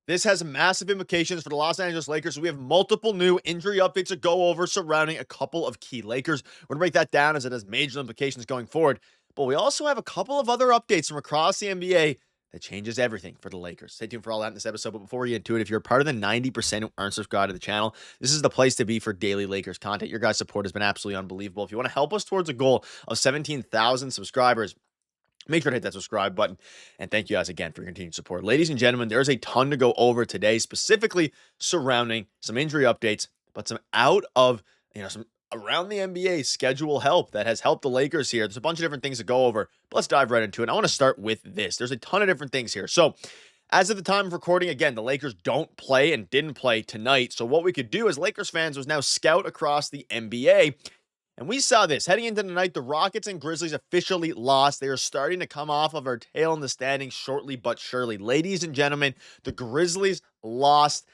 This has massive implications for the Los Angeles Lakers. We have multiple new injury updates to go over surrounding a couple of key Lakers. We're going to break that down as it has major implications going forward. But we also have a couple of other updates from across the NBA that changes everything for the Lakers. Stay tuned for all that in this episode. But before we get into it, if you're part of the 90% who aren't subscribed to the channel, this is the place to be for daily Lakers content. Your guys' support has been absolutely unbelievable. If you want to help us towards a goal of 17,000 subscribers, make sure to hit that subscribe button. And thank you guys again for your continued support. Ladies and gentlemen, there's a ton to go over today, specifically surrounding some injury updates, but some some around the NBA schedule help that has helped the Lakers here. There's a bunch of different things to go over, but let's dive right into it. I want to start with this. There's a ton of different things here. So as of the time of recording, again, the Lakers don't play and didn't play tonight. So what we could do as Lakers fans was now scout across the NBA. And we saw this heading into the night. The Rockets and Grizzlies officially lost. They are starting to come off of our tail in the standings shortly but surely. Ladies and gentlemen, the Grizzlies lost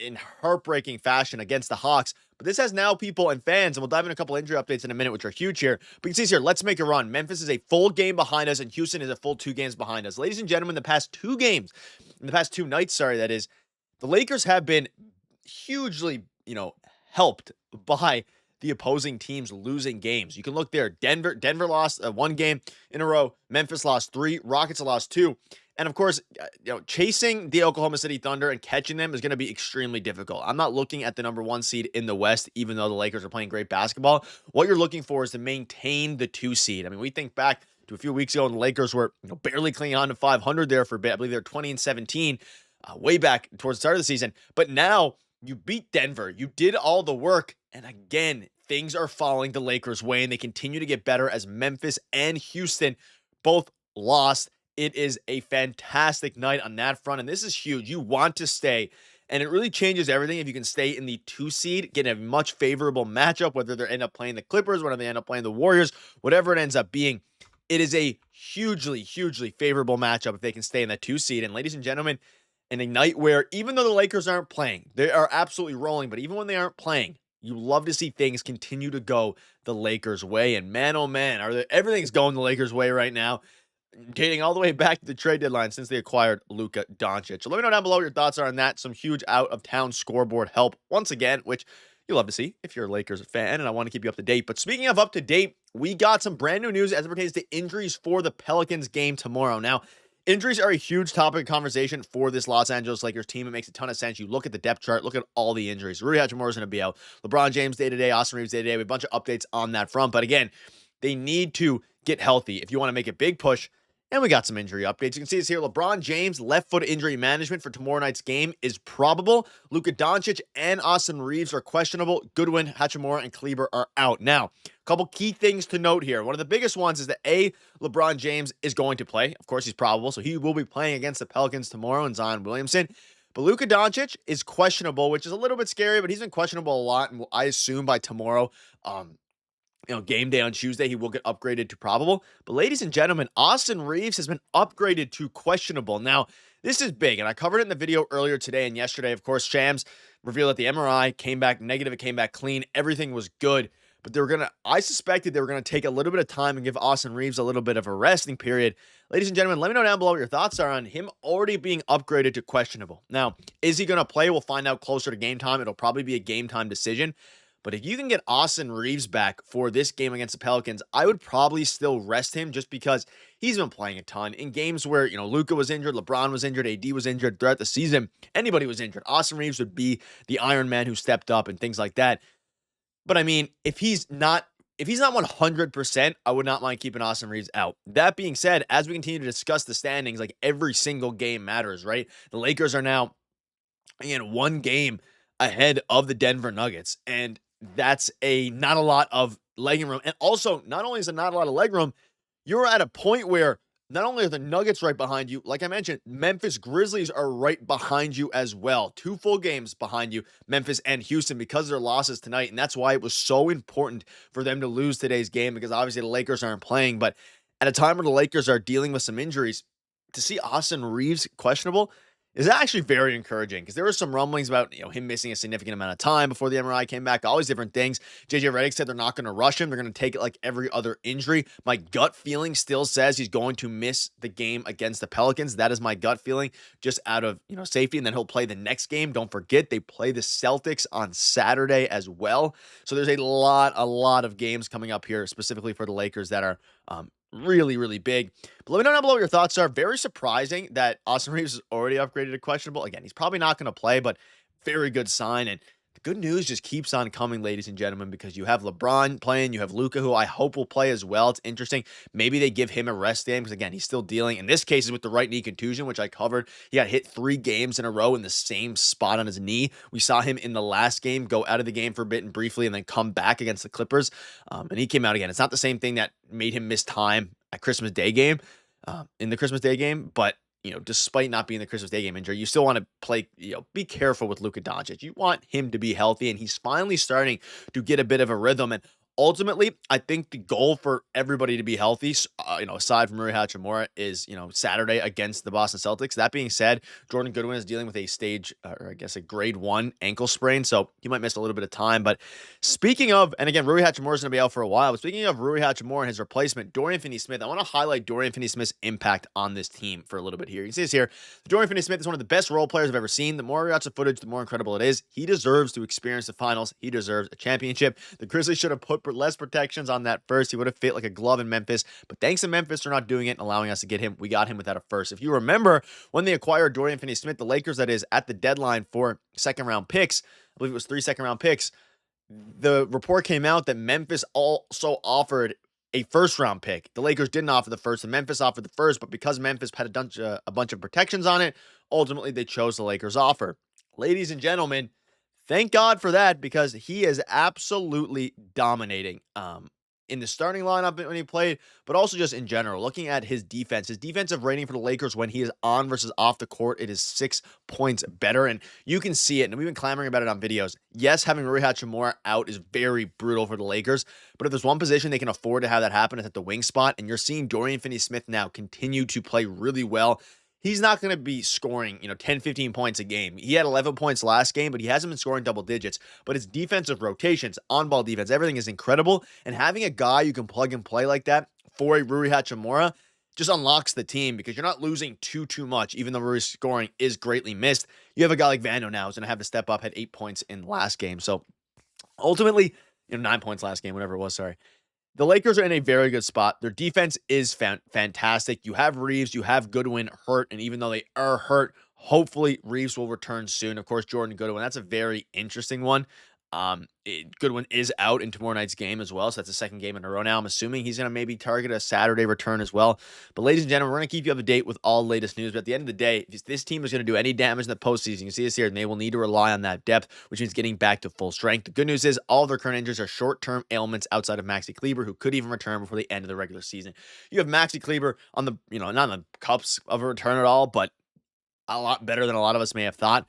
in heartbreaking fashion against the Hawks. But this has now people and fans, and we'll dive into a couple injury updates in a minute, which are huge here. But you can see here, let's make a run. Memphis is a full game behind us, and Houston is a full 2 games behind us. Ladies and gentlemen, in the past 2 nights, that is, the Lakers have been hugely, helped by the opposing teams losing games. You can look there. Denver lost 1 game in a row. Memphis lost 3. Rockets lost 2. And of course, chasing the Oklahoma City Thunder and catching them is going to be extremely difficult. I'm not looking at the number 1 seed in the West, even though the Lakers are playing great basketball. What you're looking for is to maintain the 2 seed. I mean, we think back to a few weeks ago, and the Lakers were barely clinging on to 500 there for a bit. I believe they're 20-17, way back towards the start of the season. But now you beat Denver. You did all the work. And again, things are falling the Lakers' way, and they continue to get better as Memphis and Houston both lost. It is a fantastic night on that front, and this is huge. You want to stay, and it really changes everything if you can stay in the 2 seed, get a much favorable matchup, whether they end up playing the Clippers, whether they end up playing the Warriors, whatever it ends up being. It is a hugely, hugely favorable matchup if they can stay in that 2 seed. And ladies and gentlemen, in a night where even though the Lakers aren't playing, they are absolutely rolling, but even when they aren't playing, you love to see things continue to go the Lakers' way. And man, oh man, everything's going the Lakers' way right now, dating all the way back to the trade deadline since they acquired Luka Doncic. So let me know down below what your thoughts are on that. Some huge out-of-town scoreboard help once again, which you love to see if you're a Lakers fan, and I want to keep you up to date. But speaking of up to date, we got some brand new news as it pertains to injuries for the Pelicans game tomorrow. Now, injuries are a huge topic of conversation for this Los Angeles Lakers team. It makes a ton of sense. You look at the depth chart, look at all the injuries. Hachimura is going to be out. LeBron James day-to-day, Austin Reaves day-to-day. We have a bunch of updates on that front. But again, they need to get healthy if you want to make a big push. And we got some injury updates. You can see this here. LeBron James, left foot injury management for tomorrow night's game is probable. Luka Doncic and Austin Reaves are questionable. Goodwin, Hachimura, and Kleber are out. Now, a couple key things to note here. One of the biggest ones is that LeBron James is going to play. Of course, he's probable, so he will be playing against the Pelicans tomorrow and Zion Williamson. But Luka Doncic is questionable, which is a little bit scary, but he's been questionable a lot, and I assume by tomorrow, game day on Tuesday, he will get upgraded to probable. But ladies and gentlemen, Austin Reaves has been upgraded to questionable. Now, this is big, and I covered it in the video earlier today and yesterday. Of course, Shams revealed that the MRI came back negative. It came back clean. Everything was good. But I suspected they were going to take a little bit of time and give Austin Reaves a little bit of a resting period. Ladies and gentlemen, let me know down below what your thoughts are on him already being upgraded to questionable. Now, is he going to play? We'll find out closer to game time. It'll probably be a game time decision. But if you can get Austin Reaves back for this game against the Pelicans, I would probably still rest him just because he's been playing a ton in games where, Luka was injured, LeBron was injured, AD was injured throughout the season. Anybody was injured. Austin Reaves would be the Iron Man who stepped up and things like that. But I mean, if he's not 100%, I would not mind keeping Austin Reaves out. That being said, as we continue to discuss the standings, like every single game matters, right? The Lakers are now, 1 game ahead of the Denver Nuggets. And that's not a lot of legroom room. And also, not only is it not a lot of leg room, you're at a point where not only are the Nuggets right behind you, like I mentioned, Memphis Grizzlies are right behind you as well. 2 full games behind you, Memphis and Houston, because of their losses tonight. And that's why it was so important for them to lose today's game, because obviously the Lakers aren't playing. But at a time where the Lakers are dealing with some injuries, to see Austin Reaves questionable is actually very encouraging because there were some rumblings about him missing a significant amount of time before the MRI came back, all these different things. JJ Redick said they're not going to rush him. They're going to take it like every other injury. My gut feeling still says he's going to miss the game against the Pelicans. That is my gut feeling, just out of safety, and then he'll play the next game. Don't forget they play the Celtics on Saturday as well. So there's a lot of games coming up here specifically for the Lakers that are really, really big. But let me know down below what your thoughts are. Very surprising that Austin Reaves is already upgraded to questionable. Again, he's probably not going to play, but very good sign. And the good news just keeps on coming, ladies and gentlemen, because you have LeBron playing. You have Luka, who I hope will play as well. It's interesting. Maybe they give him a rest game because, again, he's still dealing. In this case, is with the right knee contusion, which I covered. He got hit 3 games in a row in the same spot on his knee. We saw him in the last game go out of the game for a bit and briefly and then come back against the Clippers. And he came out again. It's not the same thing that made him miss time at Christmas Day game, in the Christmas Day game, but despite not being the Christmas Day game injury, you still want to play, be careful with Luka Doncic. You want him to be healthy, and he's finally starting to get a bit of a rhythm. And ultimately, I think the goal for everybody to be healthy, aside from Hachimura, is, Saturday against the Boston Celtics. That being said, Jordan Goodwin is dealing with a a grade 1 ankle sprain, so he might miss a little bit of time. But speaking of, and again, Hachimura is going to be out for a while, but speaking of Hachimura and his replacement, Dorian Finney-Smith, I want to highlight Dorian Finney-Smith's impact on this team for a little bit here. You can see this here. Dorian Finney-Smith is one of the best role players I've ever seen. The more we watch the footage, the more incredible it is. He deserves to experience the finals. He deserves a championship. The Grizzlies should have put less protections on that first. He would have fit like a glove in Memphis, but thanks to Memphis for not doing it and allowing us to get him, we got him without a first. If you remember, when they acquired Dorian Finney-Smith, the Lakers, that is, at the deadline for second-round picks, I believe it was 3 second-round picks, the report came out that Memphis also offered a first-round pick. The Lakers didn't offer the first, and Memphis offered the first, but because Memphis had a bunch of protections on it, ultimately they chose the Lakers offer. Ladies and gentlemen, thank God for that, because he is absolutely dominating in the starting lineup when he played, but also just in general. Looking at his defense, his defensive rating for the Lakers when he is on versus off the court, it is 6 points better, and you can see it, and we've been clamoring about it on videos. Yes, having Hachimura out is very brutal for the Lakers, but if there's one position they can afford to have that happen, it's at the wing spot, and you're seeing Dorian Finney-Smith now continue to play really well. He's not going to be scoring, 10, 15 points a game. He had 11 points last game, but he hasn't been scoring double digits. But his defensive rotations, on-ball defense, everything is incredible. And having a guy you can plug and play like that for a Hachimura just unlocks the team, because you're not losing too much, even though Ruri's scoring is greatly missed. You have a guy like Vando now who's going to have to step up, had 8 points in last game. So ultimately, 9 points last game, whatever it was, sorry. The Lakers are in a very good spot. Their defense is fantastic. You have Reaves, you have Goodwin hurt, and even though they are hurt, hopefully Reaves will return soon. Of course, Jordan Goodwin, that's a very interesting one. Goodwin is out in tomorrow night's game as well, so that's the second game in a row now. I'm assuming he's going to maybe target a Saturday return as well. But ladies and gentlemen, we're going to keep you up to date with all the latest news. But at the end of the day, if this team is going to do any damage in the postseason, you can see this here, and they will need to rely on that depth, which means getting back to full strength. The good news is all of their current injuries are short-term ailments outside of Maxi Kleber, who could even return before the end of the regular season. You have Maxi Kleber on the, not on the cups of a return at all, but a lot better than a lot of us may have thought.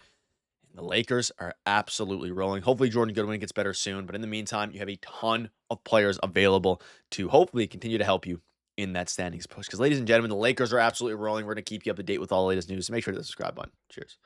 The Lakers are absolutely rolling. Hopefully Jordan Goodwin gets better soon, but in the meantime, you have a ton of players available to hopefully continue to help you in that standings push. Because ladies and gentlemen, the Lakers are absolutely rolling. We're going to keep you up to date with all the latest news, so make sure to hit the subscribe button. Cheers.